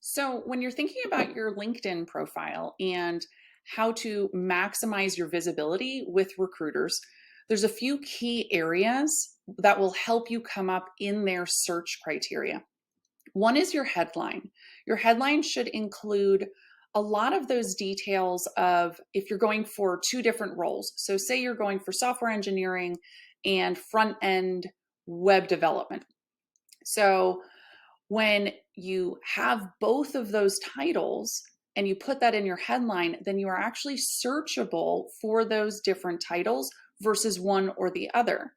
So, when you're thinking about your LinkedIn profile and how to maximize your visibility with recruiters, there's a few key areas that will help you come up in their search criteria. One is your headline. Your headline should include a lot of those details of if you're going for two different roles. So, say you're going for software engineering and front end web development. So, when you have both of those titles and you put that in your headline, then you are actually searchable for those different titles versus one or the other.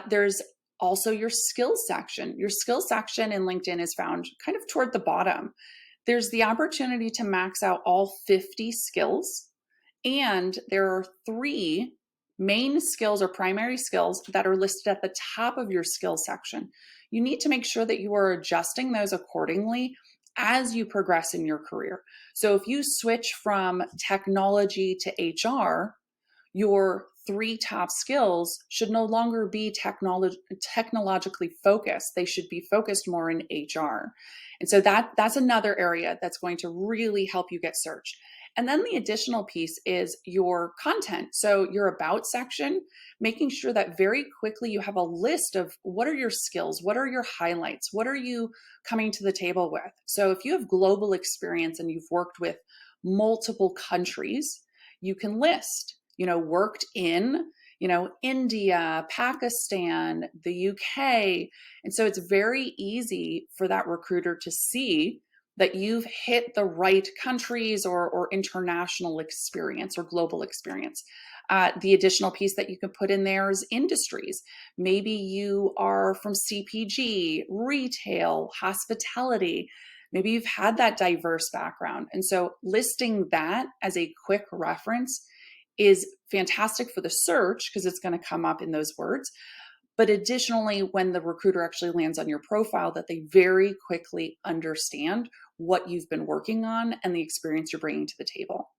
There's also your skills section. Your skills section in LinkedIn is found kind of toward the bottom. There's the opportunity to max out all 50 skills, and there are three main skills or primary skills that are listed at the top of your skills section. You need to make sure that you are adjusting those accordingly as you progress in your career. So if you switch from technology to HR, your three top skills should no longer be technologically focused. They should be focused more in HR. And so that's another area that's going to really help you get searched. And then the additional piece is your content. So your about section, making sure that very quickly you have a list of what are your skills, what are your highlights, what are you coming to the table with. So if you have global experience and you've worked with multiple countries, you can list, worked in, India, Pakistan, the UK. And so it's very easy for that recruiter to see that you've hit the right countries or international experience or global experience. The additional piece that you can put in there is industries. Maybe you are from CPG, retail, hospitality. Maybe you've had that diverse background. And so listing that as a quick reference is fantastic for the search because it's going to come up in those words. But additionally, when the recruiter actually lands on your profile, that they very quickly understand what you've been working on and the experience you're bringing to the table.